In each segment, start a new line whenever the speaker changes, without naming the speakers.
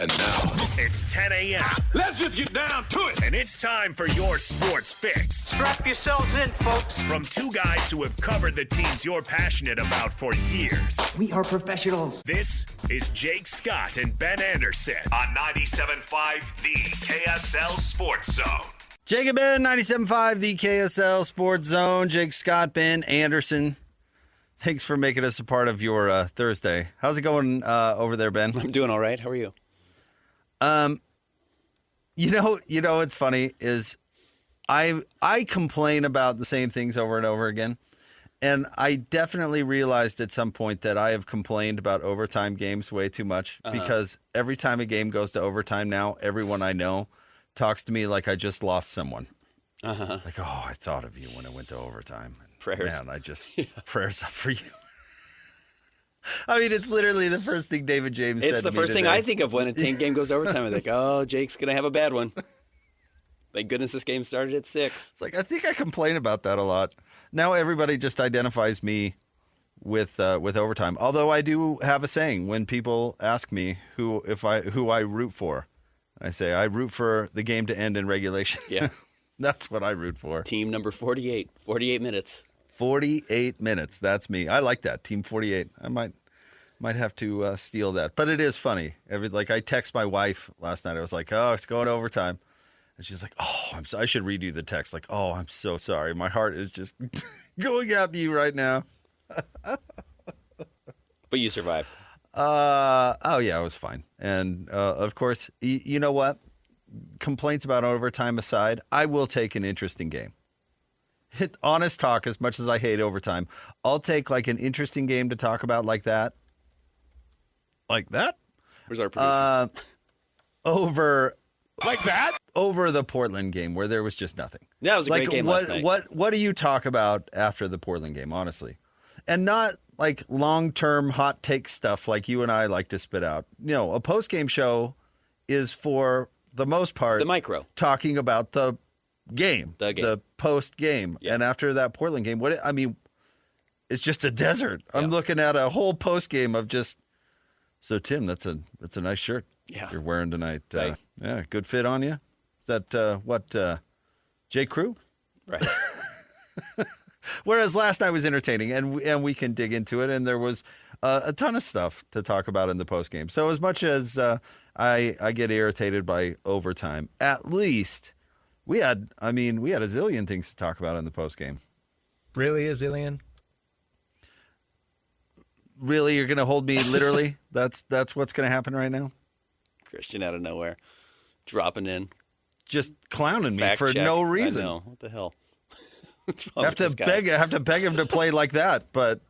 And now,
it's 10 a.m.
let's just get down to it.
And it's time for your sports fix.
Strap yourselves in, folks.
From two guys who have covered the teams you're passionate about for years.
We are professionals.
This is Jake Scott and Ben Anderson on 97.5 The KSL Sports Zone.
Jake and Ben, 97.5 The KSL Sports Zone. Jake Scott, Ben Anderson. Thanks for making us a part of your Thursday. How's it going over there, Ben?
I'm doing all right. How are you?
You know what's funny is I complain about the same things over and over again. And I definitely realized at some point that I have complained about overtime games way too much because every time a game goes to overtime now, everyone I know talks to me like I just lost someone. Like, oh, I thought of you when it went to overtime.
Prayers.
Man, prayers up for you. I mean, it's literally the first thing David James said to me.
It's the first thing I think of when a team game goes overtime. I think, oh, Jake's going to have a bad one. Thank goodness this game started at 6.
It's like, I think I complain about that a lot. Now everybody just identifies me with overtime. Although I do have a saying when people ask me who I root for. I say, I root for the game to end in regulation.
Yeah.
That's what I root for.
Team number 48, 48 minutes.
48 minutes. That's me. I like that. Team 48. I might have to steal that. But it is funny. I text my wife last night. I was like, oh, it's going overtime. And she's like, oh, I should redo the text. Like, oh, I'm so sorry. My heart is just going out to you right now.
But you survived.
Oh, yeah, it was fine. And, of course, you know what? Complaints about overtime aside, I will take an interesting game. Honest talk, as much as I hate overtime, I'll take like an interesting game to talk about like that. Like that?
Where's our producer?
Over
Over
the Portland game where there was just nothing.
That was a great game last night.
What do you talk about after the Portland game, honestly? And not like long-term hot take stuff like you and I like to spit out. You know, a post-game show is for the most part
It's the micro.
talking about the game. The post-game.
Yeah.
And after that Portland game, it's just a desert. I'm looking at a whole post-game of just, so Tim, that's a nice shirt you're wearing tonight.
Right.
Yeah, good fit on you. Is that J. Crew?
Right.
Whereas last night was entertaining, and we can dig into it, and there was a ton of stuff to talk about in the postgame. So as much as I get irritated by overtime, at least we had a zillion things to talk about in the postgame.
Really, a zillion?
Really, you're going to hold me literally? That's what's going to happen right now?
Christian out of nowhere, dropping in.
Just clowning me
Fact
for
check.
no reason.
I know. What the hell? What's
I
wrong
have
with this guy?
I have to beg him to play like that, but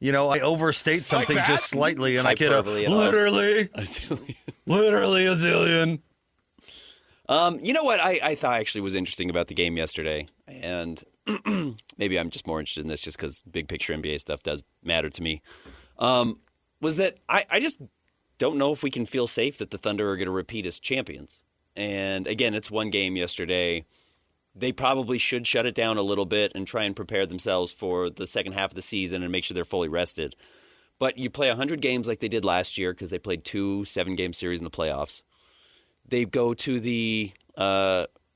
I overstate something just slightly, and I get
Hyperbole at all.
literally
A zillion.
literally a zillion.
You know what I thought actually was interesting about the game yesterday, and maybe I'm just more interested in this just because big picture NBA stuff does matter to me, was that I just don't know if we can feel safe that the Thunder are going to repeat as champions. And again, it's one game yesterday. They probably should shut it down a little bit and try and prepare themselves for the second half of the season and make sure they're fully rested. But you play 100 games like they did last year because they played 2 7-game series in the playoffs. They go to the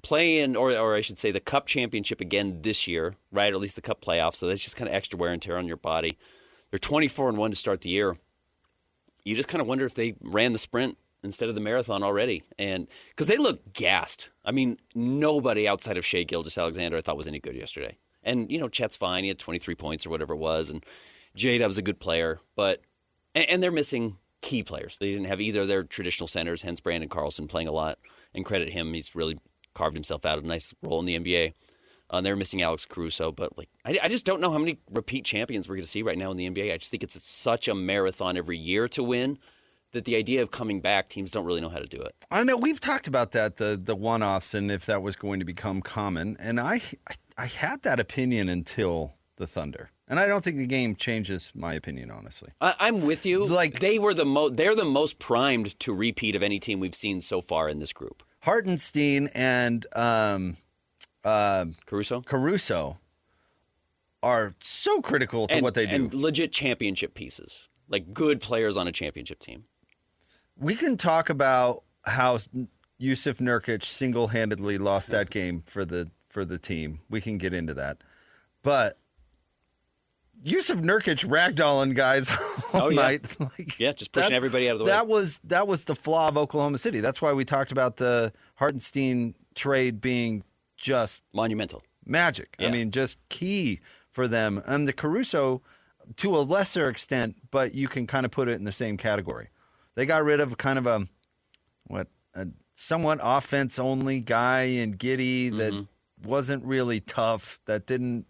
play-in, or I should say the Cup championship again this year, right? Or at least the Cup playoffs. So that's just kind of extra wear and tear on your body. They're 24-1 to start the year. You just kind of wonder if they ran the sprint instead of the marathon already. And because they look gassed. I mean, nobody outside of Shai Gilgeous-Alexander I thought was any good yesterday. And, Chet's fine. He had 23 points or whatever it was. And J-Dub's a good player. And they're missing key players. They didn't have either of their traditional centers, hence Brandon Carlson playing a lot. And credit him. He's really carved himself out a nice role in the NBA. They're missing Alex Caruso. But I just don't know how many repeat champions we're going to see right now in the NBA. I just think it's such a marathon every year to win that the idea of coming back, teams don't really know how to do it.
I know we've talked about that, the one-offs, and if that was going to become common. And I had that opinion until the Thunder. And I don't think the game changes my opinion, honestly.
I'm with you.
Like,
they're the most primed to repeat of any team we've seen so far in this group.
Hartenstein and Caruso are so critical to what they do.
And legit championship pieces, like good players on a championship team.
We can talk about how Yusuf Nurkic single-handedly lost that game for the team. We can get into that. But Yusuf Nurkic ragdolling guys all night. Like,
just pushing everybody out of the way.
That was the flaw of Oklahoma City. That's why we talked about the Hartenstein trade being just
monumental.
Magic.
Yeah.
I mean, just key for them. And the Caruso, to a lesser extent, but you can kind of put it in the same category. They got rid of kind of a somewhat offense-only guy in Giddey that wasn't really tough, that didn't,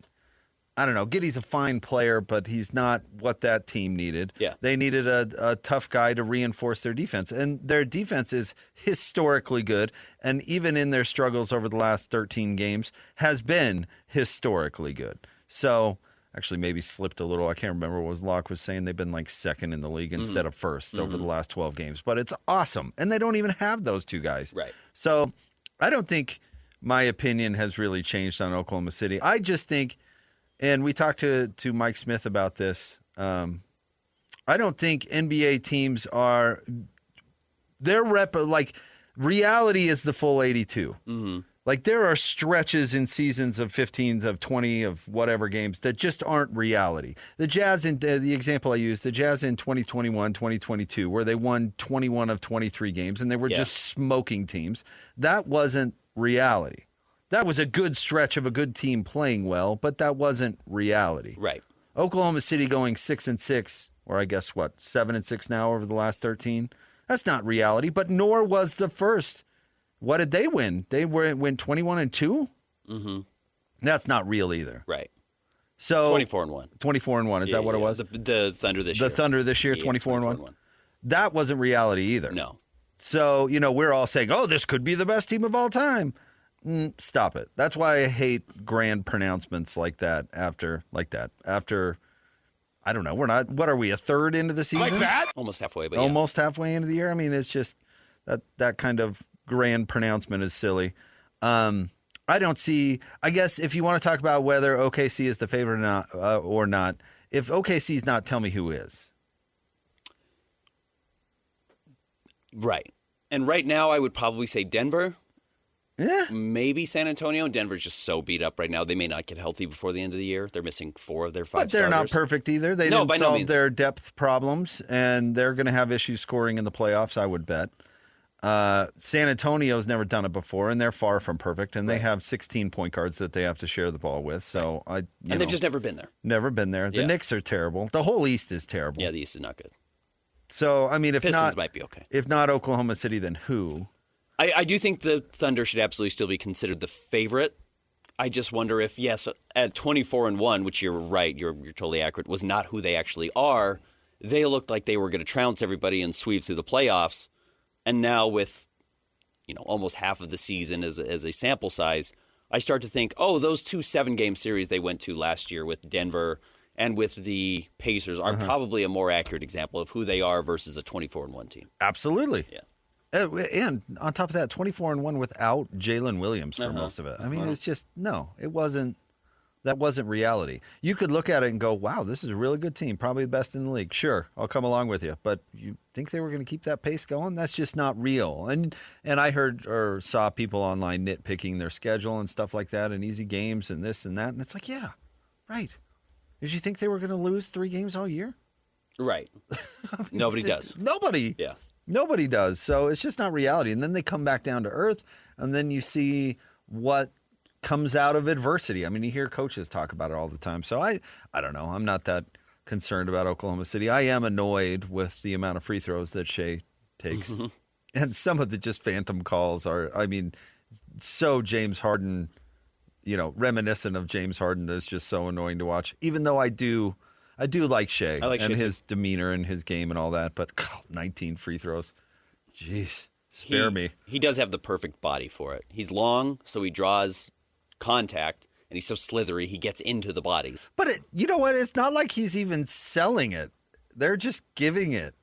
I don't know, Giddey's a fine player, but he's not what that team needed.
Yeah.
They needed a tough guy to reinforce their defense, and their defense is historically good, and even in their struggles over the last 13 games, has been historically good. So, actually maybe slipped a little. I can't remember what Locke was saying. They've been like second in the league instead of first over the last 12 games. But it's awesome. And they don't even have those two guys.
Right.
So I don't think my opinion has really changed on Oklahoma City. I just think, and we talked to Mike Smith about this, I don't think NBA teams are, like reality is the full 82. Mm-hmm. Like, there are stretches in seasons of 15s, of 20, of whatever games that just aren't reality. The Jazz, in the example I used, the Jazz in 2021, 2022, where they won 21 of 23 games, and they were just smoking teams. That wasn't reality. That was a good stretch of a good team playing well, but that wasn't reality.
Right.
Oklahoma City going 6-6, or I guess, 7-6 now over the last 13? That's not reality, but nor was the first. What did they win? They win 21-2? Mm-hmm. That's not real either.
Right.
So
24-1.
24-1. Is that what it was?
The Thunder this year.
The Thunder this year, 24-1. That wasn't reality either.
No.
So, we're all saying, oh, this could be the best team of all time. Stop it. That's why I hate grand pronouncements like that after, I don't know. We're not, what are we, a third into the season?
Like that?
Almost halfway. But
Almost halfway into the year. I mean, it's just that kind of grand pronouncement is silly. I don't see, I guess if you want to talk about whether OKC is the favorite or not, if OKC is not, tell me who is.
Right. And right now I would probably say Denver.
Yeah.
Maybe San Antonio. Denver's just so beat up right now. They may not get healthy before the end of the year. They're missing 4 of their 5
But they're
starters.
not perfect either. They didn't solve their depth problems, and they're going to have issues scoring in the playoffs, I would bet. San Antonio's never done it before, and they're far from perfect, and they have 16 point guards that they have to share the ball with. So
they've just never been there.
Never been there. The Knicks are terrible. The whole East is terrible.
Yeah, the East is not good.
So, I mean, if
Pistons might be okay.
If not Oklahoma City, then who?
I do think the Thunder should absolutely still be considered the favorite. I just wonder if, yes, at 24-1, which you're right, you're totally accurate, was not who they actually are. They looked like they were going to trounce everybody and sweep through the playoffs. And now with, almost half of the season as a sample size, I start to think, those 2 7-game series they went to last year with Denver and with the Pacers are probably a more accurate example of who they are versus a 24-1 team.
Absolutely.
Yeah.
And on top of that, 24-1 without Jalen Williams for most of it. I mean, it's just, that wasn't reality. You could look at it and go, wow, this is a really good team, probably the best in the league. Sure, I'll come along with you. But you think they were going to keep that pace going? That's just not real. And I heard or saw people online nitpicking their schedule and stuff like that, and easy games and this and that. And it's like, yeah, right. Did you think they were going to lose 3 games all year?
Right. Nobody does.
Nobody.
Yeah.
Nobody does. So it's just not reality. And then they come back down to earth, and then you see what comes out of adversity. I mean, you hear coaches talk about it all the time. So I don't know. I'm not that concerned about Oklahoma City. I am annoyed with the amount of free throws that Shea takes. And some of the just phantom calls are, so James Harden, reminiscent of James Harden. That's just so annoying to watch, even though I do like Shea and his demeanor and his game and all that, but 19 free throws. Jeez, spare me.
He does have the perfect body for it. He's long, so he draws contact, and he's so slithery, he gets into the bodies.
But you know what? It's not like he's even selling it. They're just giving it.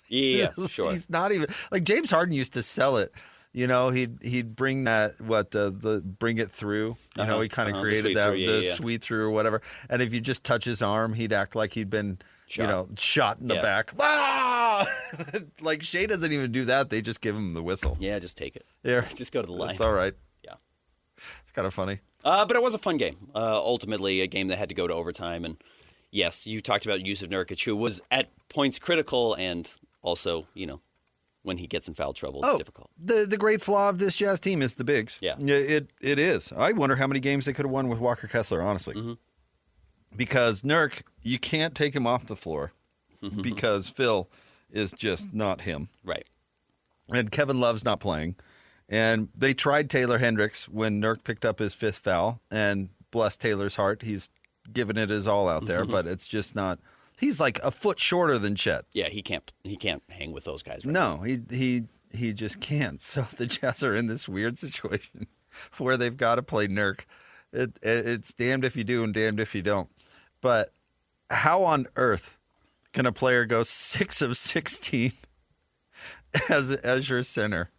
Yeah, sure.
He's not even, like James Harden used to sell it. He'd bring that the bring it through. He kind of created that sweet through or whatever. And if you just touch his arm, he'd act like he'd been shot in the back. Ah! Like Shea doesn't even do that. They just give him the whistle.
Yeah, just take it.
Yeah.
Just go to the line.
It's all right.
Yeah.
It's kind of funny.
But it was a fun game. Ultimately, a game that had to go to overtime. And yes, you talked about Yusuf Nurkic, who was at points critical and also, when he gets in foul trouble, it's difficult.
The great flaw of this Jazz team is the bigs.
Yeah.
It is. I wonder how many games they could have won with Walker Kessler, honestly. Mm-hmm. Because Nurk, you can't take him off the floor because Phil is just not him.
Right.
And Kevin Love's not playing. And they tried Taylor Hendricks when Nurk picked up his 5th foul. And bless Taylor's heart, he's given it his all out there, but it's just not. He's like a foot shorter than Chet.
Yeah, he can't hang with those guys. Right
No,
now.
he just can't. So the Jazz are in this weird situation where they've got to play Nurk. It's damned if you do and damned if you don't. But how on earth can a player go 6 of 16 as your center?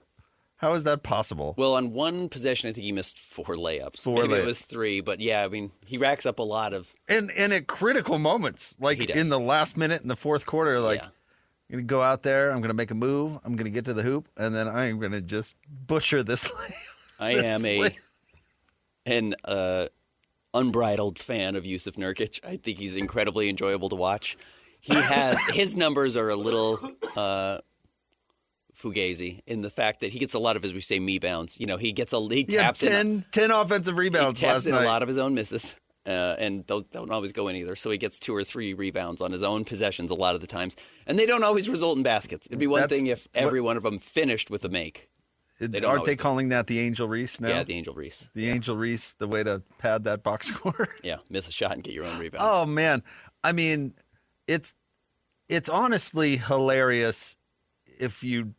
How is that possible?
Well, on one possession, I think he missed 4 layups. Maybe it was 3, but yeah, I mean, he racks up a lot of.
And at critical moments, like in the last minute in the fourth quarter, like, I'm going to go out there, I'm going to make a move, I'm going to get to the hoop, and then I'm going to just butcher this layup.
I am an unbridled fan of Yusuf Nurkic. I think he's incredibly enjoyable to watch. He has his numbers are a little fugazi in the fact that he gets a lot of, as we say, me bounds. He gets he taps
10 offensive rebounds
he taps
last
in
night.
a lot of his own misses. And those don't always go in either. So he gets 2 or 3 rebounds on his own possessions a lot of the times. And they don't always result in baskets. It'd be one thing if every one of them finished with a make.
Aren't they calling that the Angel Reese now?
Yeah, the Angel Reese.
Angel Reese, the way to pad that box score.
Yeah, miss a shot and get your own rebound.
Oh, man. I mean, it's honestly hilarious if you...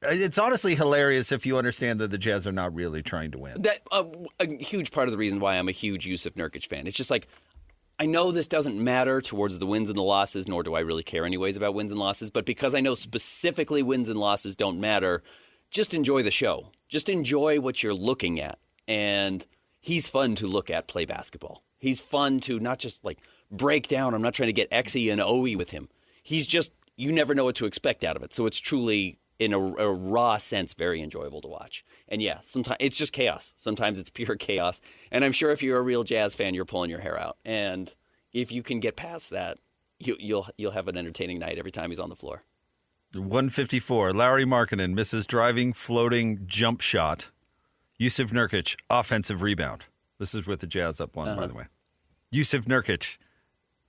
It's honestly hilarious if you understand that the Jazz are not really trying to win.
That a huge part of the reason why I'm a huge Yusuf Nurkic fan. It's just like, I know this doesn't matter towards the wins and the losses, nor do I really care anyways about wins and losses, but because I know specifically wins and losses don't matter, just enjoy the show. Just enjoy what you're looking at. And he's fun to look at play basketball. He's fun to not just like break down. I'm not trying to get Xy and OE with him. He's just, you never know what to expect out of it. So it's truly, in a raw sense, very enjoyable to watch. And yeah, sometimes it's just chaos. Sometimes it's pure chaos. And I'm sure if you're a real Jazz fan, you're pulling your hair out. And if you can get past that, you'll have an entertaining night every time he's on the floor.
154, Lauri Markkanen misses driving, floating jump shot. Yusuf Nurkic, offensive rebound. This is with the Jazz up 1, by the way. Yusuf Nurkic,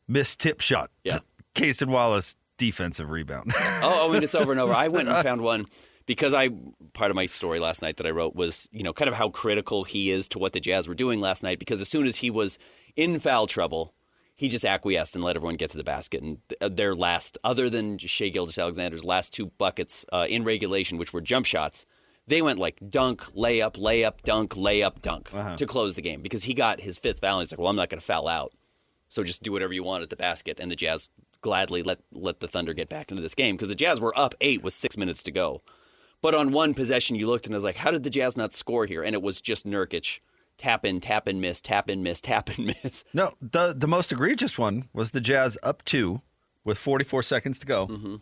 missed tip shot.
Yeah.
Case and Wallace, defensive rebound.
I mean, it's over and over. I went and found one because part of my story last night that I wrote was, kind of how critical he is to what the Jazz were doing last night, because as soon as he was in foul trouble, he just acquiesced and let everyone get to the basket. And their last, other than Shai Gilgeous-Alexander's last 2 buckets in regulation, which were jump shots, they went like dunk, layup, dunk, layup, dunk to close the game, because he got his 5th foul and he's like, well, I'm not going to foul out. So just do whatever you want at the basket. And the Jazz gladly let the Thunder get back into this game, because the Jazz were up 8 with 6 minutes to go. But on one possession, you looked and I was like, how did the Jazz not score here? And it was just Nurkic. Tap in, miss, tap in, miss, tap in, miss.
No, the most egregious one was the Jazz up 2 with 44 seconds to go. Mm-hmm.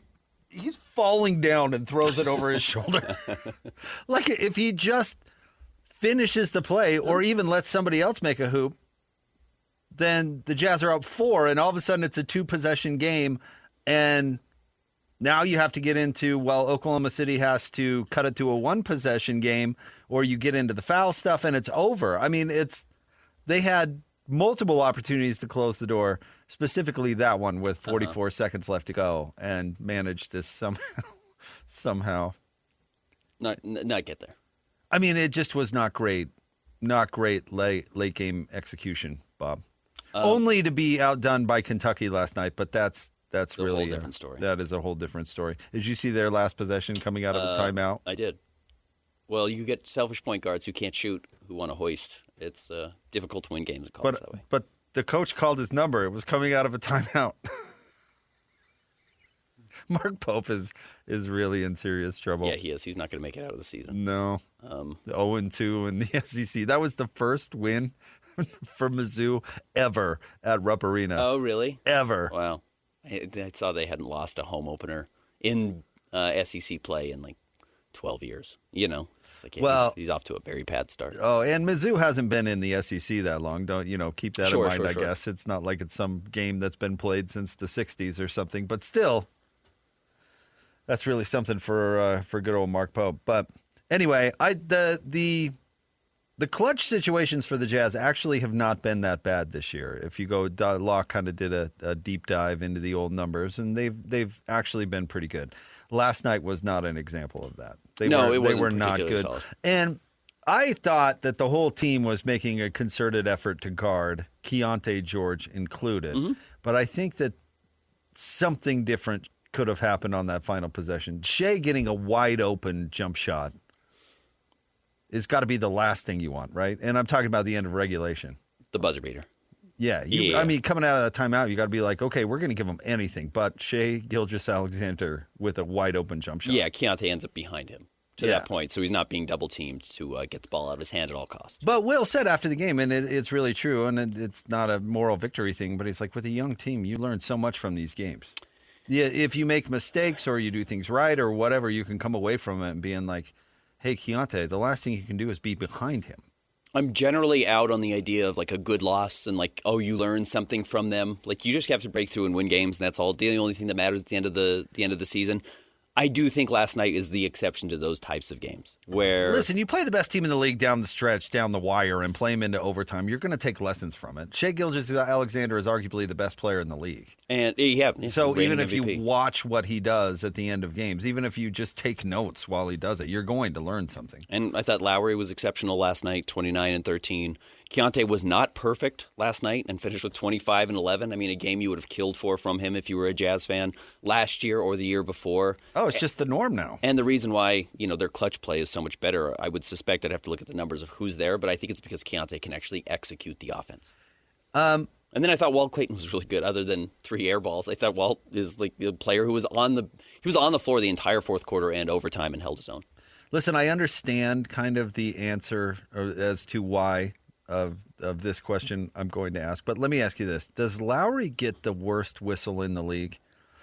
He's falling down and throws it over his shoulder. Like, if he just finishes the play or even lets somebody else make a hoop, then the Jazz are up 4, and all of a sudden it's a 2-possession game, and now you have to get into, Oklahoma City has to cut it to a 1-possession game, or you get into the foul stuff and it's over. I mean, they had multiple opportunities to close the door, specifically that one with 44 seconds left to go, and managed to somehow
not get there.
I mean, it just was not great late game execution, Bob. Only to be outdone by Kentucky last night, but that's really
a whole different story.
That is a whole different story. Did you see their last possession coming out of a timeout?
I did. Well, you get selfish point guards who can't shoot, who want to hoist. It's difficult to win games in college that way.
But the coach called his number. It was coming out of a timeout. Mark Pope is really in serious trouble.
Yeah, he is. He's not going to make it out of the season.
No. 0-2 in the SEC. That was the first win for Mizzou ever at Rupp Arena.
Oh, really?
Ever.
Wow. I saw they hadn't lost a home opener in SEC play in like 12 years. It's like, he's off to a very bad start.
Oh, and Mizzou hasn't been in the SEC that long. Don't keep that in mind. I guess it's not like it's some game that's been played since the '60s or something. But still, that's really something for good old Mark Pope. But anyway, the clutch situations for the Jazz actually have not been that bad this year. If you go, Locke kind of did a deep dive into the old numbers, and they've actually been pretty good. Last night was not an example of that. They were not good. Solid. And I thought that the whole team was making a concerted effort to guard, Keontae George included. Mm-hmm. But I think that something different could have happened on that final possession. Shea getting a wide open jump shot is got to be the last thing you want, right? And I'm talking about the end of regulation.
The buzzer beater.
Yeah. I mean, coming out of that timeout, you got to be like, okay, we're going to give them anything. But Shea Gilgeous-Alexander with a wide open jump shot.
Yeah, Keontae ends up behind him to that point, so he's not being double teamed to get the ball out of his hand at all costs.
But Will said after the game, and it's really true, and it's not a moral victory thing, but he's like, with a young team, you learn so much from these games. Yeah, if you make mistakes or you do things right or whatever, you can come away from it and being like, hey, Keontae, the last thing you can do is be behind him.
I'm generally out on the idea of like a good loss and like, oh, you learn something from them. Like you just have to break through and win games, and that's all. The only thing that matters at the end of the season. I do think last night is the exception to those types of games where...
Listen, you play the best team in the league down the stretch, down the wire, and play them into overtime. You're going to take lessons from it. Shea Gilgeous-Alexander is arguably the best player in the league.
And
so even if you watch what he does at the end of games, even if you just take notes while he does it, you're going to learn something.
And I thought Lowry was exceptional last night, 29 and 13. Keontae was not perfect last night and finished with 25 and 11. I mean, a game you would have killed for from him if you were a Jazz fan last year or the year before.
Oh, it's just the norm now.
And the reason why, their clutch play is so much better, I would suspect I'd have to look at the numbers of who's there, but I think it's because Keontae can actually execute the offense. And then I thought Walt Clayton was really good, other than 3 air balls. I thought Walt is like the player who was on the floor the entire fourth quarter and overtime and held his own.
Listen, I understand kind of the answer as to why of this question I'm going to ask, but let me ask you this. Does Lowry get the worst whistle in the league?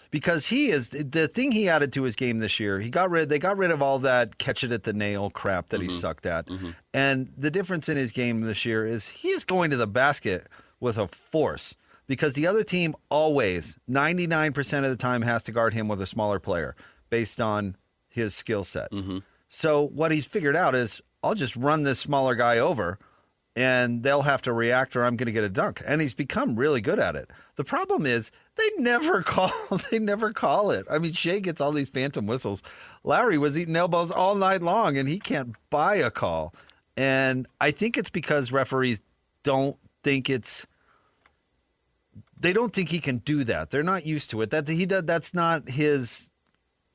Because he is the thing he added to his game this year. They got rid of all that catch it at the nail crap that he sucked at. Mm-hmm. And the difference in his game this year is he is going to the basket with a force because the other team always 99% of the time has to guard him with a smaller player based on his skill set. Mm-hmm. So what he's figured out is I'll just run this smaller guy over and they'll have to react or I'm going to get a dunk. And he's become really good at it. The problem is they never call it. I mean, Shea gets all these phantom whistles. Lowry was eating elbows all night long and he can't buy a call. And I think it's because referees don't think they don't think he can do that. They're not used to it. That's not his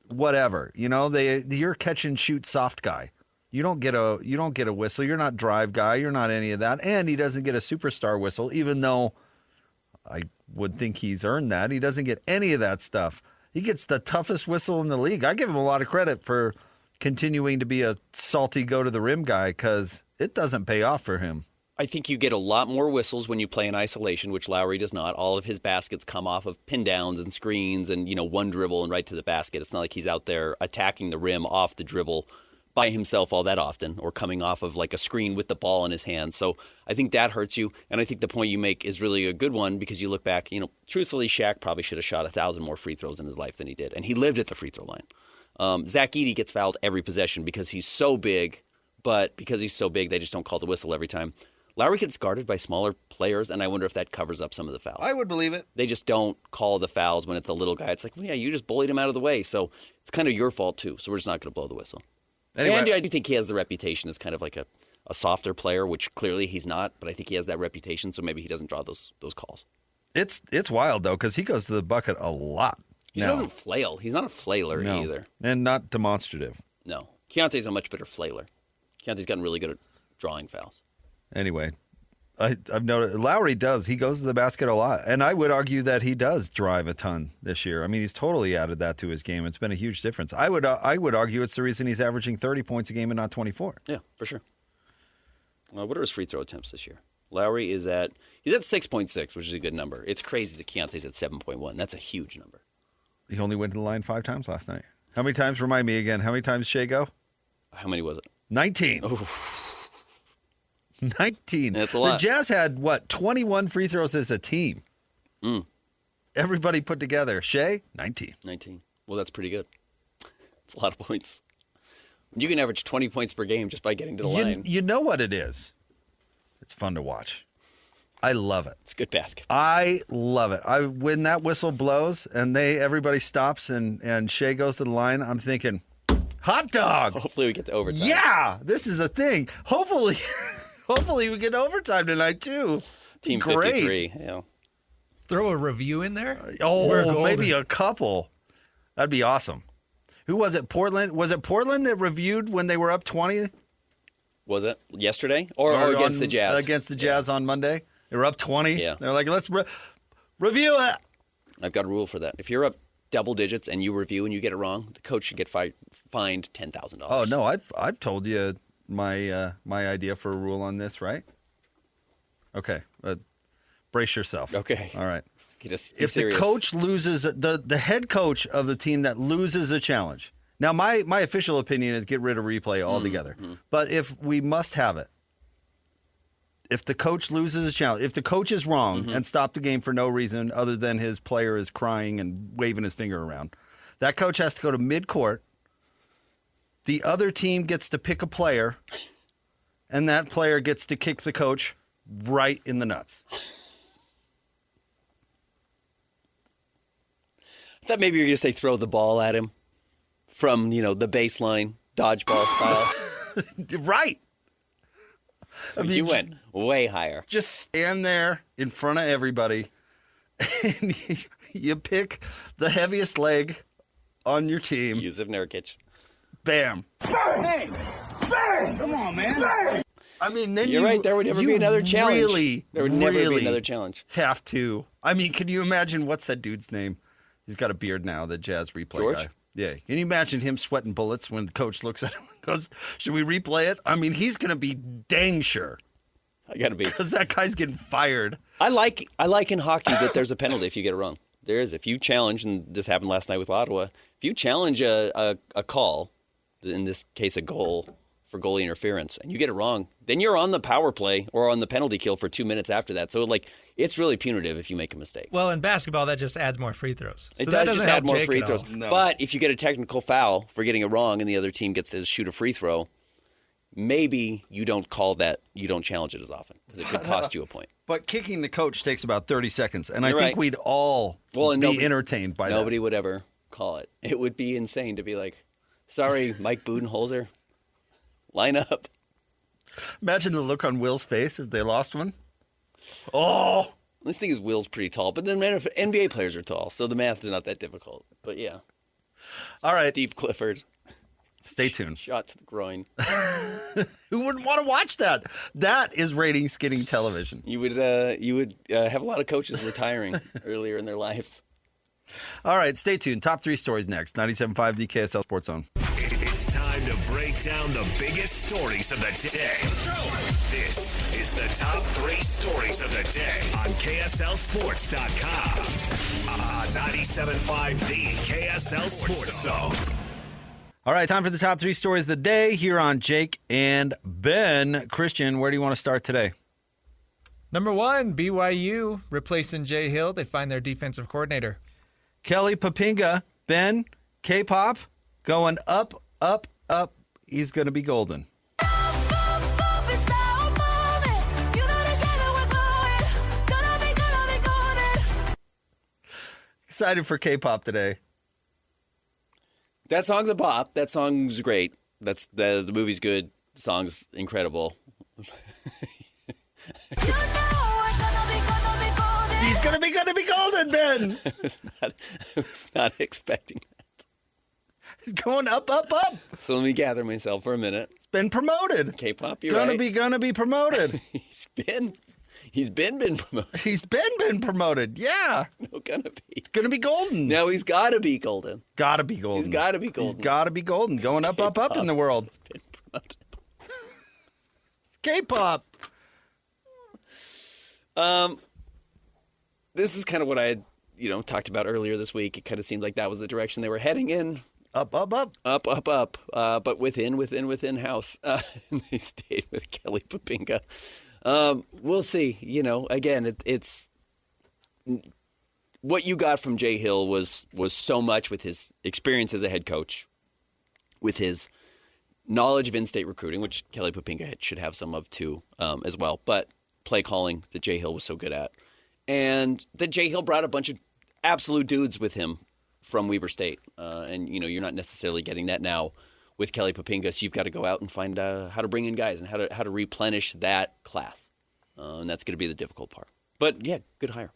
whatever. You're catch and shoot soft guy. You don't get a whistle. You're not drive guy. You're not any of that. And he doesn't get a superstar whistle, even though I would think he's earned that. He doesn't get any of that stuff. He gets the toughest whistle in the league. I give him a lot of credit for continuing to be a salty go to the rim guy because it doesn't pay off for him.
I think you get a lot more whistles when you play in isolation, which Lowry does not. All of his baskets come off of pin downs and screens and, one dribble and right to the basket. It's not like he's out there attacking the rim off the dribble by himself all that often or coming off of like a screen with the ball in his hand. So I think that hurts you. And I think the point you make is really a good one because you look back, truthfully, Shaq probably should have shot 1,000 more free throws in his life than he did. And he lived at the free throw line. Zach Edey gets fouled every possession because he's so big, but because he's so big, they just don't call the whistle every time. Lowry gets guarded by smaller players, and I wonder if that covers up some of the fouls.
I would believe it.
They just don't call the fouls when it's a little guy. It's like, well, yeah, you just bullied him out of the way, so it's kind of your fault too, so we're just not going to blow the whistle. Anyway, and I do think he has the reputation as kind of like a softer player, which clearly he's not, but I think he has that reputation, so maybe he doesn't draw those calls.
It's wild, though, because he goes to the bucket a lot.
He doesn't flail. He's not a flailer either.
And not demonstrative.
No. Keontae's a much better flailer. Keontae's gotten really good at drawing fouls.
Anyway, I've noticed Lowry does. He goes to the basket a lot. And I would argue that he does drive a ton this year. I mean, he's totally added that to his game. It's been a huge difference. I would argue it's the reason he's averaging 30 points a game and not 24.
Yeah, for sure. What are his free throw attempts this year? Lowry he's at 6.6, which is a good number. It's crazy that Keontae's at 7.1. That's a huge number.
He only went to the line 5 times last night. How many times? Remind me again. How many times Shea go?
How many was it?
19. 19.
That's a lot.
The Jazz had, 21 free throws as a team. Everybody put together. Shea, 19.
19. Well, that's pretty good. It's a lot of points. You can average 20 points per game just by getting to the line.
You know what it is. It's fun to watch. I love it.
It's good basketball.
I love it. When that whistle blows and everybody stops and Shea goes to the line, I'm thinking, hot dog.
Hopefully we get to overtime.
Yeah, this is a thing. Hopefully we get overtime tonight too.
Team
Great.
53. Yeah.
Throw a review in there.
Oh, maybe a couple. That'd be awesome. Who was it? Portland? Was it Portland that reviewed when they were up 20?
Was it yesterday or against the Jazz?
Against the Jazz on Monday. They were up 20.
Yeah.
They're like, let's review it.
I've got a rule for that. If you're up double digits and you review and you get it wrong, the coach should get fined $10,000.
Oh no, I've told you my idea for a rule on this, right? Okay, brace yourself.
Okay.
All right.
If
The coach loses, the head coach of the team that loses a challenge. Now, my official opinion is get rid of replay altogether. But if we must have it, if the coach loses a challenge, if the coach is wrong and stopped the game for no reason other than his player is crying and waving his finger around, that coach has to go to mid-court. The other team gets to pick a player, and that player gets to kick the coach right in the nuts.
I thought maybe you were going to say throw the ball at him from, the baseline, dodgeball style.
Right. I mean,
You went way higher.
Just stand there in front of everybody, and you pick the heaviest leg on your team.
Yusuf Nurkic.
Bam.
Hey! Bang! Come on, man! Bang!
I mean, then
You're right. There would never be another challenge. There would never
really
be another challenge.
have to. I mean, can you imagine what's that dude's name? He's got a beard now, the Jazz replay
George?
guy. Yeah. Can you imagine him sweating bullets when the coach looks at him and goes, should we replay it? I mean, he's going to be dang sure.
I got to be.
Because that guy's getting fired.
I like in hockey that there's a penalty if you get it wrong. There is. If you challenge, and this happened last night with Ottawa, if you challenge a call, in this case a goal for goalie interference, and you get it wrong, then you're on the power play or on the penalty kill for 2 minutes after that. So, it's really punitive if you make a mistake.
Well, in basketball, that just adds more free throws.
It
So that
does just
doesn't
add
help
more
Jake
free
at
throws.
all.
No.
But if you get a technical foul for getting it wrong and the other team gets to shoot a free throw, maybe you don't call that, you don't challenge it as often because it could cost you a point.
But kicking the coach takes about 30 seconds, and
You're
I think
right.
we'd all
and
be entertained by
Nobody would ever call it. It would be insane to be like, sorry, Mike Budenholzer, line up.
that. Imagine the look on Will's face if they lost one. Oh!
This thing is Will's pretty tall, but then NBA players are tall, so the math is not that difficult. But yeah,
All right,
Steve Clifford,
stay tuned.
shot to the groin.
Who wouldn't want to watch that? That is ratings getting television.
You would have a lot of coaches retiring earlier in their lives.
All right, stay tuned. Top 3 stories next. 97.5 the KSL Sports Zone.
It's time to break down the biggest stories of the day. This is the top 3 stories of the day on KSLSports.com. 97.5 the KSL Sports Zone.
All right, time for the top 3 stories of the day here on Jake and Ben. Christian, where do you want to start today?
Number 1, BYU replacing Jay Hill. They find their defensive coordinator.
Kelly Poppinga, Ben, K-pop, going up, up, up. He's going to be golden. Excited for K-pop today.
That song's a bop. That song's great. That's the movie's good. The song's incredible.
He's going to be golden, Ben.
I was not expecting that.
He's going up, up, up.
So let me gather myself for a minute.
He's been promoted.
K-pop, you're
Gonna
right.
be promoted.
He's been promoted.
He's been promoted. Yeah.
No, gonna be.
Gonna be golden.
No, he's got to be golden.
Gotta be golden.
He's got to be golden.
He's gotta be golden. Going up, up, up in the world.
He's been promoted.
K-pop.
This is kind of what I had, talked about earlier this week. It kind of seemed like that was the direction they were heading in.
Up.
But within house. And they stayed with Kelly Poppinga. We'll see. Again, it's what you got from Jay Hill was so much with his experience as a head coach, with his knowledge of in-state recruiting, which Kelly Poppinga should have some of too, as well. But play calling that Jay Hill was so good at, and that Jay Hill brought a bunch of absolute dudes with him from Weber State, and you're not necessarily getting that now with Kelly Poppinga. So you've got to go out and find how to bring in guys and how to replenish that class, and that's going to be the difficult part. But yeah, good hire.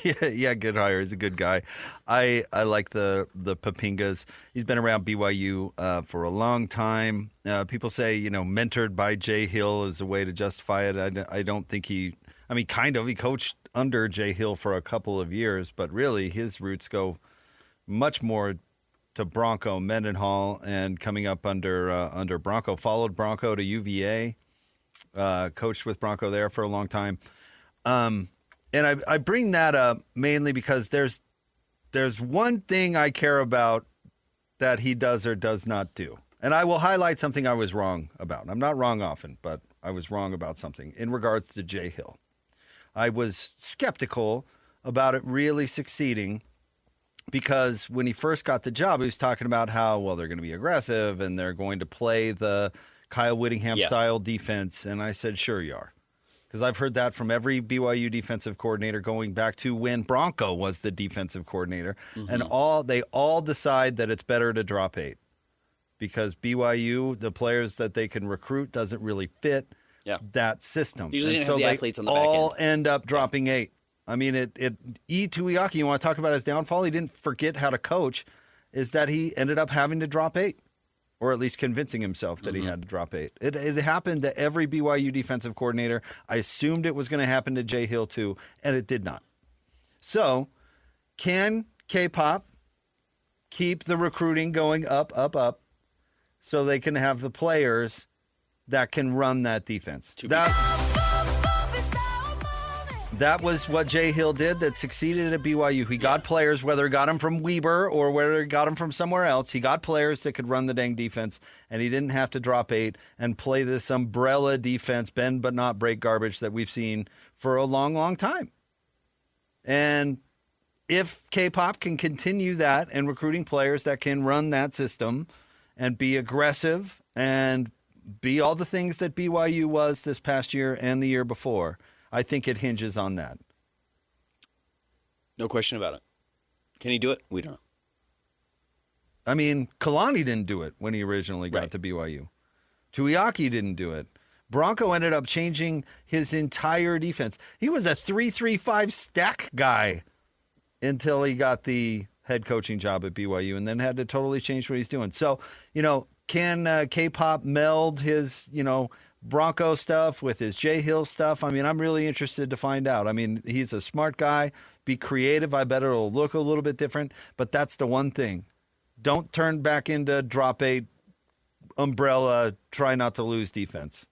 Yeah, good hire. He's a good guy. I like the Poppingas. He's been around BYU for a long time. People say, mentored by Jay Hill is a way to justify it. I don't think he coached under Jay Hill for a couple of years, but really his roots go much more to Bronco Mendenhall and coming up under Bronco. Followed Bronco to UVA, coached with Bronco there for a long time. And I bring that up mainly because there's one thing I care about that he does or does not do. And I will highlight something I was wrong about. I'm not wrong often, but I was wrong about something in regards to Jay Hill. I was skeptical about it really succeeding because when he first got the job, he was talking about how, they're going to be aggressive and they're going to play the Kyle Whittingham style defense. And I said, sure you are. Because I've heard that from every BYU defensive coordinator going back to when Bronco was the defensive coordinator. Mm-hmm. And they all decide that it's better to drop 8. Because BYU, the players that they can recruit, doesn't really fit that system.
Usually
and
have the athletes on the back end.
All end up dropping 8. I mean, Tuiaki, you want to talk about his downfall? He didn't forget how to coach, is that he ended up having to drop 8. Or at least convincing himself that he had to drop 8. It happened to every BYU defensive coordinator. I assumed it was going to happen to Jay Hill too, and it did not. So, can K-Pop keep the recruiting going up, so they can have the players that can run that defense? That was what Jay Hill did that succeeded at BYU. He got players, whether he got them from Weber or whether he got them from somewhere else, he got players that could run the dang defense, and he didn't have to drop 8 and play this umbrella defense, bend but not break garbage that we've seen for a long, long time. And if K-Pop can continue that and recruiting players that can run that system and be aggressive and be all the things that BYU was this past year and the year before, I think it hinges on that.
No question about it. Can he do it? We don't know.
I mean, Kalani didn't do it when he originally got to BYU. Tuiaki didn't do it. Bronco ended up changing his entire defense. He was a 3-3-5 stack guy until he got the head coaching job at BYU and then had to totally change what he's doing. So, can K-Pop meld his, Bronco stuff with his Jay Hill stuff? I mean, I'm really interested to find out. I mean, he's a smart guy. Be creative. I bet it'll look a little bit different. But that's the one thing. Don't turn back into drop 8, umbrella, try not to lose defense.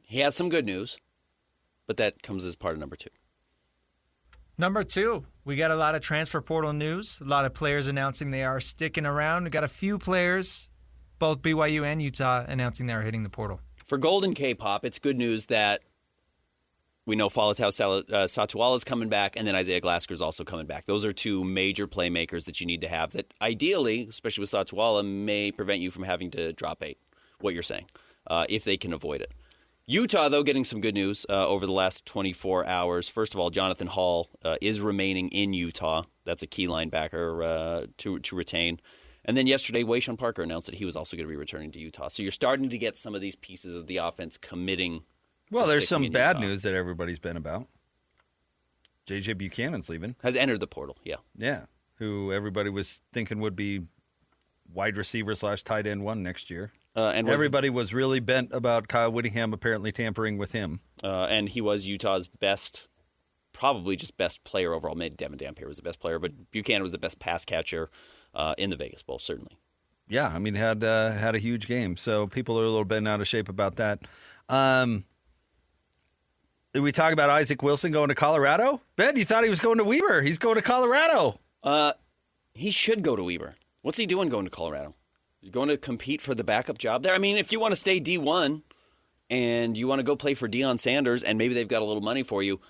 He has some good news, but that comes as part of number 2.
Number 2, we got a lot of transfer portal news. A lot of players announcing they are sticking around. We got a few players, both BYU and Utah, announcing they are hitting the portal.
For Golden K-Pop, it's good news that we know Falatau Satuala is coming back, and then Isaiah Glasker is also coming back. Those are 2 major playmakers that you need to have that ideally, especially with Satuala, may prevent you from having to drop 8, what you're saying, if they can avoid it. Utah, though, getting some good news over the last 24 hours. First of all, Jonathan Hall is remaining in Utah. That's a key linebacker to retain. And then yesterday, Wayshawn Parker announced that he was also going to be returning to Utah. So you're starting to get some of these pieces of the offense committing.
Well, there's some bad news that everybody's been about. J.J. Buchanan's leaving.
Has entered the portal, yeah.
Yeah, who everybody was thinking would be wide receiver / tight end 1 next year. And everybody was really bent about Kyle Whittingham apparently tampering with him.
And he was Utah's best, probably just best player overall. Maybe Devin Dampier was the best player, but Buchanan was the best pass catcher in the Vegas Bowl, certainly.
Yeah, I mean, had a huge game. So people are a little bent out of shape about that. Did we talk about Isaac Wilson going to Colorado? Ben, you thought he was going to Weber. He's going to Colorado.
He should go to Weber. What's he doing going to Colorado? He's going to compete for the backup job there? I mean, if you want to stay D1 and you want to go play for Deion Sanders and maybe they've got a little money for you,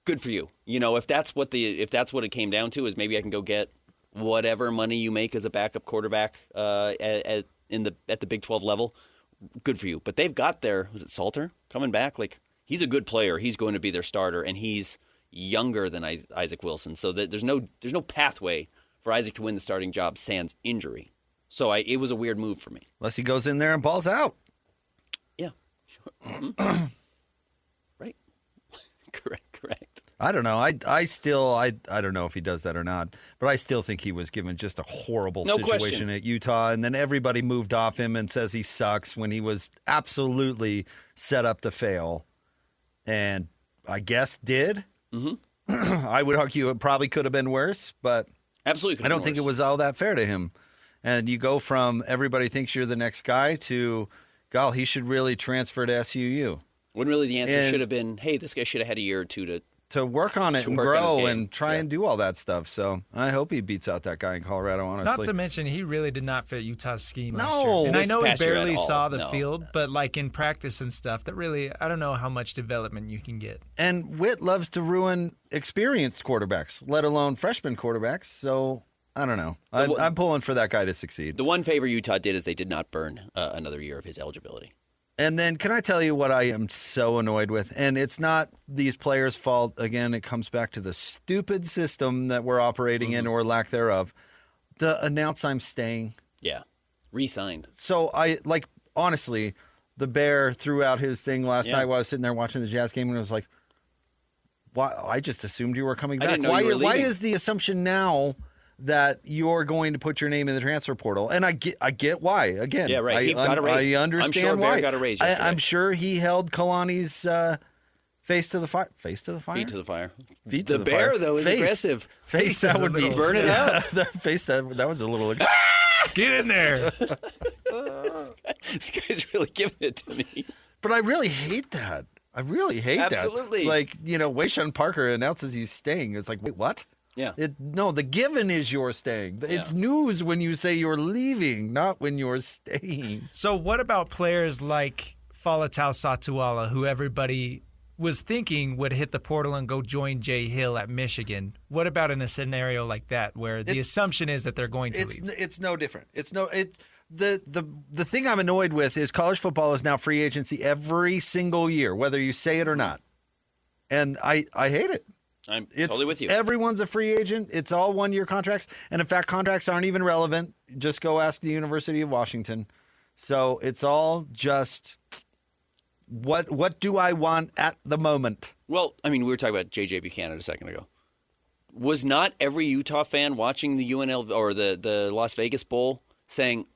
good for you. You know, if that's what it came down to is maybe I can go get whatever money you make as a backup quarterback at the Big 12 level, good for you. But they've got was it Salter coming back? Like, he's a good player. He's going to be their starter, and he's younger than Isaac Wilson. So there's no pathway for Isaac to win the starting job sans injury. So it was a weird move for me.
Unless he goes in there and balls out.
Yeah. Sure. Mm-hmm. Right. Correct.
I don't know. I don't know if he does that or not, but I still think he was given just a horrible situation at Utah, and then everybody moved off him and says he sucks when he was absolutely set up to fail, and I guess did. Mm-hmm. I would argue it probably could have been worse, but
absolutely,
I don't think it was all that fair to him. And you go from everybody thinks you're the next guy to, God, he should really transfer to SUU.
When really the answer should have been, hey, this guy should have had a year or two
to work on it and grow and try and do all that stuff. So I hope he beats out that guy in Colorado, honestly.
Not to mention, he really did not fit Utah's scheme last
No.
year. And I know he
past year
barely
at all.
saw the
No.
field, but like in practice and stuff, that really, I don't know how much development you can get.
And Witt loves to ruin experienced quarterbacks, let alone freshman quarterbacks. So I don't know. I'm pulling for that guy to succeed.
The one favor Utah did is they did not burn another year of his eligibility.
And then can I tell you what I am so annoyed with? And it's not these players' fault. Again, it comes back to the stupid system that we're operating in or lack thereof. The announce I'm staying.
Yeah. Re-signed.
So honestly, the Bear threw out his thing last night while I was sitting there watching the Jazz game, and I was like, "Why? I just assumed you were coming back.
I didn't know you were
Why
leaving.
is the assumption now that you're going to put your name in the transfer portal?" And I get why. Again,
Yeah, right. He got a raise.
I understand
I'm sure
why.
Bear got a raise yesterday.
I'm sure he held Kalani's face to the fire. Face to the fire.
Feet to the fire.
Feet to
The
the
Bear,
fire.
though, is
Face.
aggressive.
Face that would be
Burn it up.
That face that was a little.
Get in there.
This guy's really giving it to me.
But I really hate that. I really hate
Absolutely.
that. Like, Wayshawn Parker announces he's staying. It's like, wait, what?
Yeah.
No, the given is you're staying. It's news when you say you're leaving, not when you're staying.
So what about players like Falatau Satuala, who everybody was thinking would hit the portal and go join Jay Hill at Michigan? What about in a scenario like that where the assumption is that they're going to leave?
It's no different. The thing I'm annoyed with is college football is now free agency every single year, whether you say it or not. And I hate it.
I'm totally with you.
Everyone's a free agent. It's all one-year contracts. And in fact, contracts aren't even relevant. Just go ask the University of Washington. So it's all just what do I want at the moment?
Well, I mean, we were talking about J.J. Buchanan a second ago. Was not every Utah fan watching the UNL or the Las Vegas Bowl saying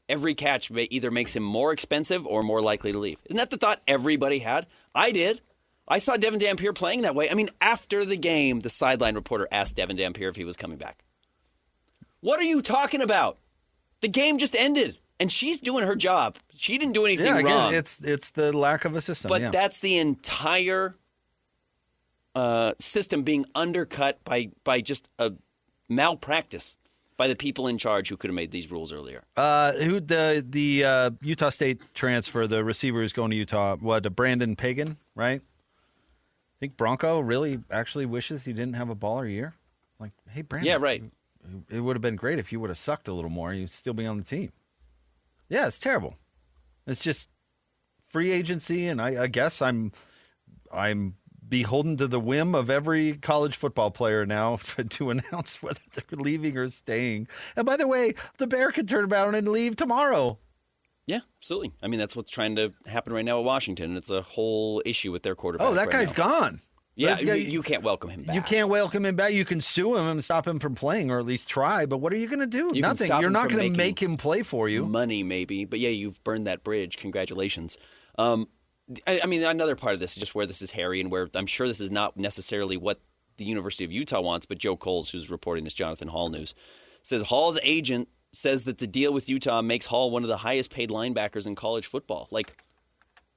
every catch either makes him more expensive or more likely to leave? Isn't that the thought everybody had? I did. I saw Devin Dampier playing that way. I mean, after the game, the sideline reporter asked Devin Dampier if he was coming back. What are you talking about? The game just ended, and she's doing her job. She didn't do anything wrong.
It's the lack of a system.
But that's the entire system being undercut by just a malpractice by the people in charge who could have made these rules earlier.
The Utah State transfer, the receiver who's going to Utah, Brandon Pagan, right? I think Bronco really actually wishes he didn't have a baller year. Like, hey, Brandon.
Yeah, right.
It would have been great if you would have sucked a little more. You'd still be on the team. Yeah, it's terrible. It's just free agency, and I guess I'm beholden to the whim of every college football player now to announce whether they're leaving or staying. And by the way, the Bear could turn around and leave tomorrow.
Yeah, absolutely. I mean, that's what's trying to happen right now at Washington, and it's a whole issue with their quarterback.
Oh, that
right
guy's
now.
gone.
Yeah,
That guy-
you can't welcome him back.
You can't welcome him back. You can sue him and stop him from playing, or at least try. But what are you going to do?
You can
Nothing.
stop
You're
him
not
from
going to
making
make him play for you.
Money, maybe. But yeah, you've burned that bridge. Congratulations. I mean, another part of this is just where this is hairy and where I'm sure this is not necessarily what the University of Utah wants, but Joe Coles, who's reporting this Jonathan Hall news, says Hall's agent says that the deal with Utah makes Hall one of the highest paid linebackers in college football. Like,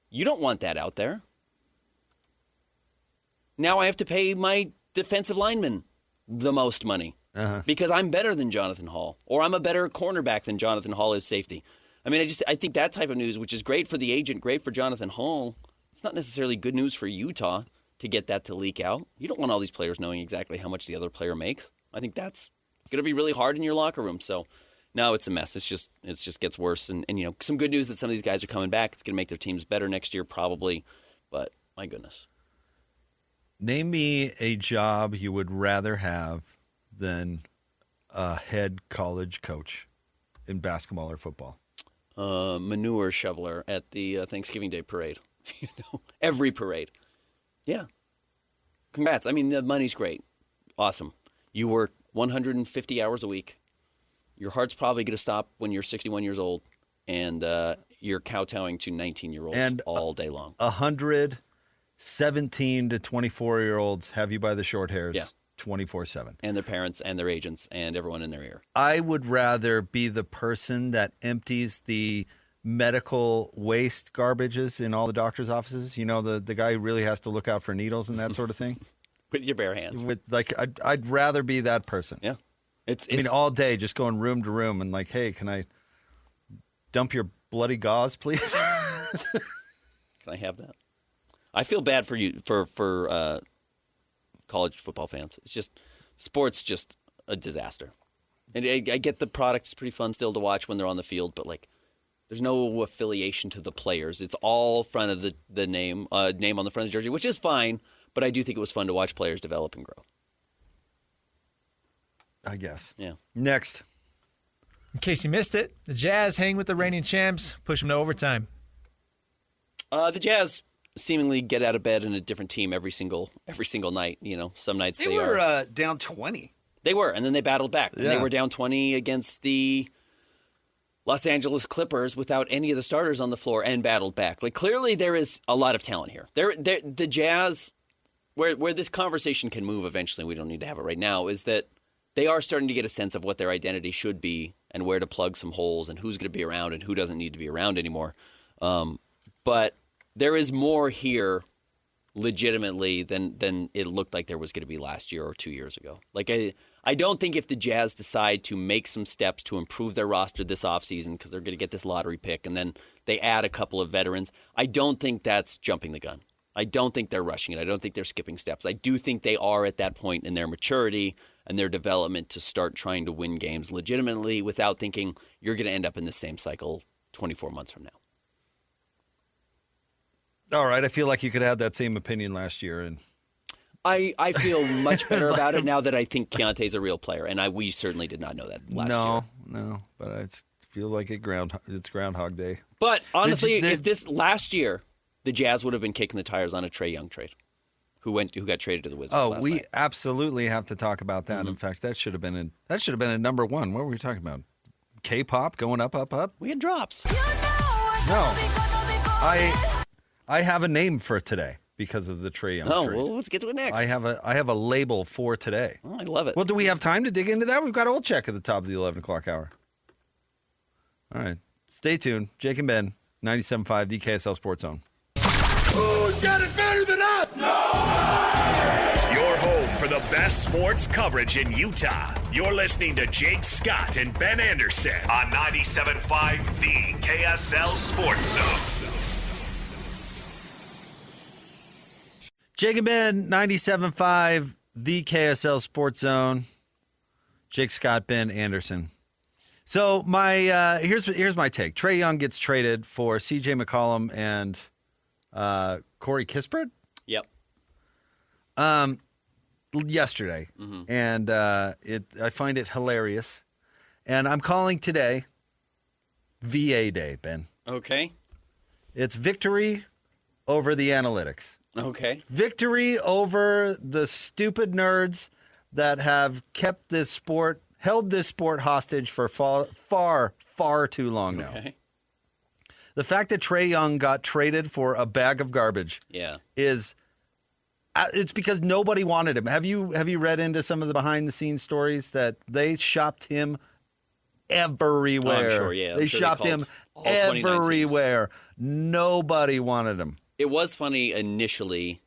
you don't want that out there. now I have to pay my defensive lineman the most money because I'm better than Jonathan Hall, or I'm a better cornerback than Jonathan Hall is safety. I mean, I think that type of news, which is great for the agent, great for Jonathan Hall, it's not necessarily good news for Utah to get that to leak out. You don't want all these players knowing exactly how much the other player makes. I think that's going to be really hard in your locker room. So, no, it's a mess. It just gets worse. And some good news that some of these guys are coming back. It's going to make their teams better next year, probably. But my goodness.
Name me a job you would rather have than a head college coach in basketball or football.
Manure shoveler at the Thanksgiving Day parade. Every parade. Yeah. Congrats. I mean, the money's great. Awesome. You work 150 hours a week. Your heart's probably going to stop when you're 61 years old, and you're kowtowing to 19-year-olds all day long.
100 17 to 24-year-olds have you by the short hairs 24/7.
And their parents and their agents and everyone in their ear.
I would rather be the person that empties the medical waste garbages in all the doctor's offices. The guy who really has to look out for needles and that sort of thing.
With your bare hands.
I'd rather be that person.
Yeah. It's
all day just going room to room and like, hey, can I dump your bloody gauze, please?
Can I have that? I feel bad for you for college football fans. It's just sports just a disaster. And I get the product is pretty fun still to watch when they're on the field, but like there's no affiliation to the players. It's all front of the name on the front of the jersey, which is fine, but I do think it was fun to watch players develop and grow.
I guess.
Yeah.
Next.
In case you missed it, the Jazz hang with the reigning champs, push them to overtime.
The Jazz seemingly get out of bed in a different team every single night. Some nights they
were down 20.
They were, and then they battled back. And
Yeah.
they were down 20 against the Los Angeles Clippers without any of the starters on the floor and battled back. Like clearly there is a lot of talent here. The Jazz, where this conversation can move eventually, we don't need to have it right now, is that they are starting to get a sense of what their identity should be and where to plug some holes and who's going to be around and who doesn't need to be around anymore. But there is more here legitimately than it looked like there was going to be last year or 2 years ago. Like I don't think if the Jazz decide to make some steps to improve their roster this offseason because they're going to get this lottery pick and then they add a couple of veterans, I don't think that's jumping the gun. I don't think they're rushing it. I don't think they're skipping steps. I do think they are at that point in their maturity and their development to start trying to win games legitimately without thinking you're going to end up in the same cycle 24 months from now.
All right. I feel like you could have that same opinion last year. And
I feel much better about it now that I think Keontae's a real player, and we certainly did not know that last year.
No, but I feel like it's Groundhog Day.
But honestly, if this last year, the Jazz would have been kicking the tires on a Trae Young trade, who got traded to the Wizards.
Oh,
last
we
night.
absolutely have to talk about that. Mm-hmm. In fact, that should have been a number one. What were we talking about? K-pop going up, up, up.
We had drops.
No, I have a name for today because of the Trae Young trade.
Well, let's get to it next.
I have a label for today.
Oh, I love it.
Well, do we have time to dig into that? We've got Old Check at the top of the 11 o'clock hour. All right. Stay tuned. Jake and Ben, 97.5, the KSL Sports Zone.
Who's got it better than us?
Your home for the best sports coverage in Utah. You're listening to Jake Scott and Ben Anderson on 97.5, the KSL Sports Zone.
Jake and Ben, 97.5, the KSL Sports Zone. Jake Scott, Ben Anderson. So here's my take. Trae Young gets traded for C.J. McCollum and Corey Kispert.
Yep.
Yesterday, and I find it hilarious. And I'm calling today VA Day, Ben.
Okay.
It's victory over the analytics.
Okay.
Victory over the stupid nerds that have held this sport hostage for far too long now.
Okay.
The fact that Trae Young got traded for a bag of garbage is it's because nobody wanted him. Have you read into some of the behind the scenes stories that they shopped him everywhere?
Oh, I'm sure, yeah.
They shopped him everywhere. Nobody wanted him.
It was funny initially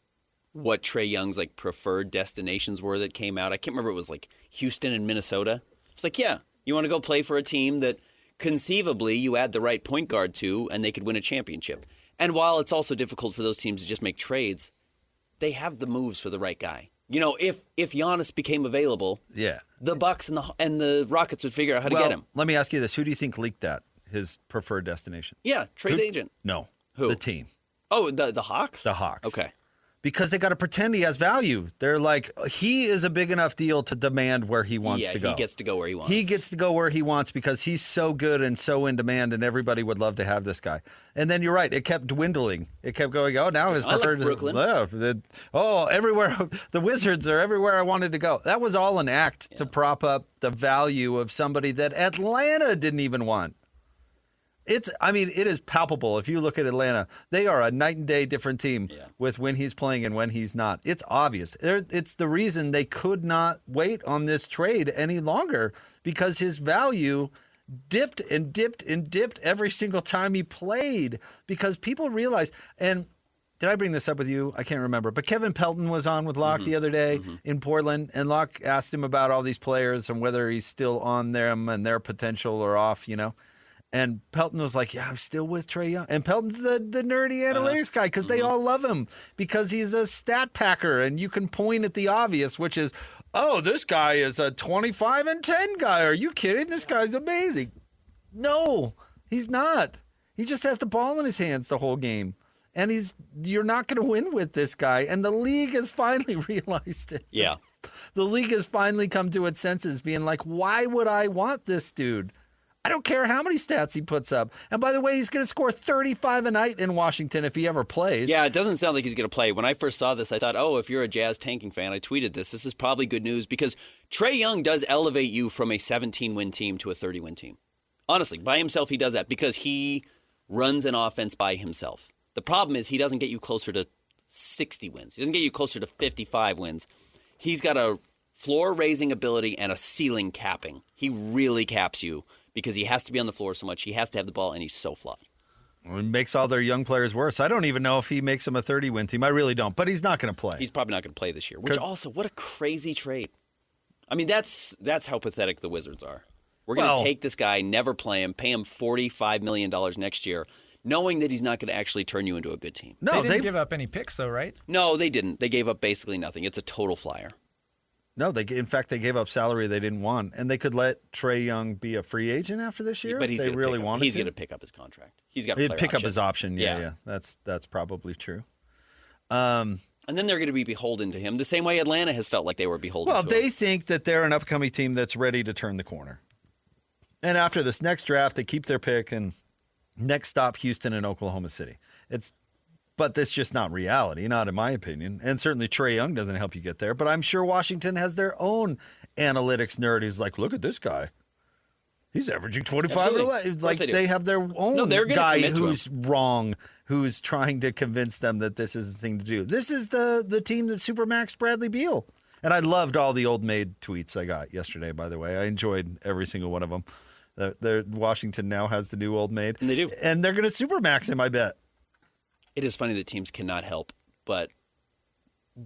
what Trae Young's like preferred destinations were that came out. I can't remember. It was like Houston and Minnesota. It's like, yeah, you want to go play for a team that conceivably you add the right point guard to and they could win a championship. And while it's also difficult for those teams to just make trades, they have the moves for the right guy. You know, if Giannis became available, the Bucks and the Rockets would figure out how to get him.
Let me ask you this. Who do you think leaked that, his preferred destination?
Yeah, Trae's agent.
No.
Who?
The team.
Oh, the Hawks?
The Hawks.
Okay.
Because they got to pretend he has value. They're like, he is a big enough deal to demand where he wants to go.
He gets to go where he wants.
He gets to go where he wants because he's so good and so in demand, and everybody would love to have this guy. And then you're right. It kept dwindling. It kept going, now his preferred.
Like Brooklyn.
Everywhere. The Wizards are everywhere I wanted to go. That was all an act to prop up the value of somebody that Atlanta didn't even want. It is palpable. If you look at Atlanta, they are a night and day different team with when he's playing and when he's not. It's obvious. It's the reason they could not wait on this trade any longer because his value dipped and dipped and dipped every single time he played because people realized, and did I bring this up with you? I can't remember. But Kevin Pelton was on with Locke the other day in Portland, and Locke asked him about all these players and whether he's still on them and their potential or off, And Pelton was like, I'm still with Trae Young. And Pelton's the nerdy analytics guy because they all love him because he's a stat packer. And you can point at the obvious, which is, this guy is a 25-10 guy. Are you kidding? This guy's amazing. No, he's not. He just has the ball in his hands the whole game. And you're not going to win with this guy. And the league has finally realized it.
Yeah.
The league has finally come to its senses being like, why would I want this dude? I don't care how many stats he puts up. And by the way, he's going to score 35 a night in Washington if he ever plays.
Yeah, it doesn't sound like he's going to play. When I first saw this, I thought, if you're a Jazz tanking fan, I tweeted this. This is probably good news because Trae Young does elevate you from a 17-win team to a 30-win team. Honestly, by himself, he does that because he runs an offense by himself. The problem is he doesn't get you closer to 60 wins. He doesn't get you closer to 55 wins. He's got a floor-raising ability and a ceiling capping. He really caps you. Because he has to be on the floor so much. He has to have the ball, and he's so flawed.
It makes all their young players worse. I don't even know if he makes them a 30-win team. I really don't. But he's not going to play.
He's probably not going to play this year. Which also, what a crazy trade. I mean, that's how pathetic the Wizards are. We're going to take this guy, never play him, pay him $45 million next year, knowing that he's not going to actually turn you into a good team.
No, they didn't give up any picks, though, right?
No, they didn't. They gave up basically nothing. It's a total flyer.
No, in fact, they gave up salary they didn't want, and they could let Trae Young be a free agent after this year.
But he's
they really wanted.
He's going to pick up his contract. He's got
to pick up his option. Yeah. That's probably true.
And then they're going to be beholden to him the same way Atlanta has felt like they were beholden.
Well,
to
they
him.
think that they're an upcoming team that's ready to turn the corner. And after this next draft, they keep their pick, and next stop, Houston and Oklahoma City. But that's just not reality, not in my opinion. And certainly Trae Young doesn't help you get there. But I'm sure Washington has their own analytics nerd who's like, look at this guy. He's averaging 25. Like they have their own guy who's wrong, who's trying to convince them that this is the thing to do. This is the team that supermaxed Bradley Beal. And I loved all the old maid tweets I got yesterday, by the way. I enjoyed every single one of them. Washington now has the new old maid.
And they do.
And they're going to supermax him, I bet.
It is funny that teams cannot help but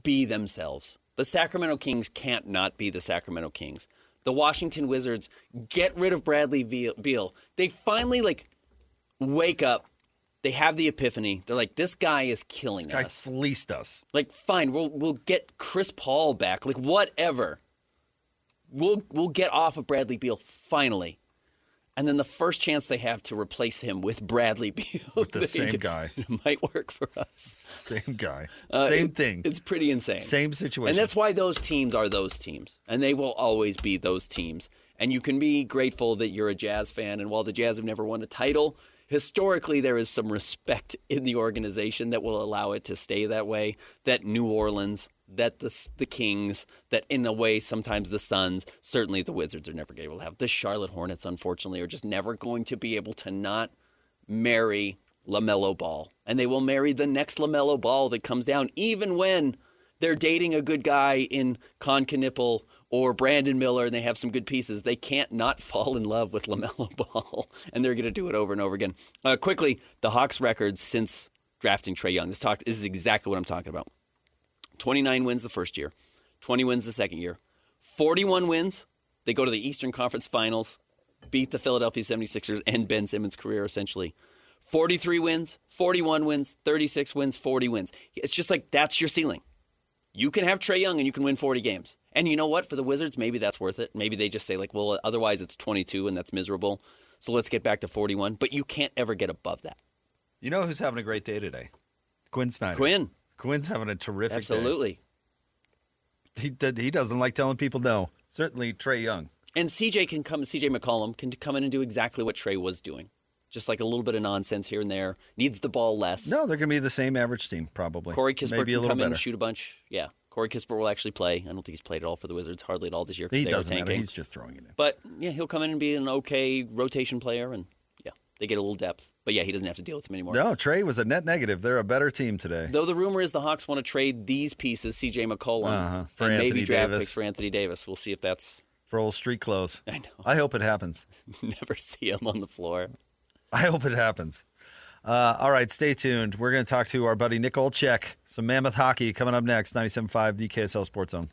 be themselves. The Sacramento Kings can't not be the Sacramento Kings. The Washington Wizards get rid of Bradley Beal. They finally wake up. They have the epiphany. They're like, this guy is killing us.
This guy fleeced us.
Fine, we'll get Chris Paul back. Whatever. We'll get off of Bradley Beal finally. And then the first chance they have to replace him with Bradley Beal.
With the same guy.
It might work for us.
Same guy. Same thing.
It's pretty insane.
Same situation.
And that's why those teams are those teams. And they will always be those teams. And you can be grateful that you're a Jazz fan. And while the Jazz have never won a title, historically there is some respect in the organization that will allow it to stay that way. That New Orleans, that the Kings, that in a way sometimes the Suns, certainly the Wizards are never able to have. The Charlotte Hornets, unfortunately, are just never going to be able to not marry LaMelo Ball. And they will marry the next LaMelo Ball that comes down, even when they're dating a good guy in Con Knipple or Brandon Miller and they have some good pieces. They can't not fall in love with LaMelo Ball. And they're going to do it over and over again. Quickly, the Hawks records since drafting Trae Young. This is exactly what I'm talking about. 29 wins the first year, 20 wins the second year, 41 wins. They go to the Eastern Conference Finals, beat the Philadelphia 76ers and Ben Simmons' career, essentially. 43 wins, 41 wins, 36 wins, 40 wins. It's just like that's your ceiling. You can have Trae Young and you can win 40 games. And you know what? For the Wizards, maybe that's worth it. Maybe they just say, like, well, otherwise it's 22 and that's miserable. So let's get back to 41. But you can't ever get above that.
You know who's having a great day today? Quinn Snyder. Quinn's having a terrific
Absolutely.
day. He doesn't like telling people no. Certainly Trae Young.
And CJ McCollum can come in and do exactly what Trae was doing. Just like a little bit of nonsense here and there. Needs the ball less.
No, they're going to be the same average team, probably.
Corey Kispert
Maybe
can come in and shoot a bunch. Yeah. Corey Kispert will actually play. I don't think he's played at all for the Wizards, hardly at all this year because they were tanking.
Matter. He's just throwing it in.
But, yeah, he'll come in and be an okay rotation player, and, yeah, they get a little depth. But, yeah, he doesn't have to deal with them anymore.
No, Trae was a net negative. They're a better team today.
Though the rumor is the Hawks want to trade these pieces, C.J. McCollum,
for
and
Anthony
maybe draft
Davis.
picks for Anthony Davis. We'll see if that's...
For old street clothes.
I know.
I hope it happens.
Never see him on the floor.
I hope it happens. All right, stay tuned. We're going to talk to our buddy Nick Olczyk. Some Mammoth hockey coming up next. 97.5, the KSL Sports Zone.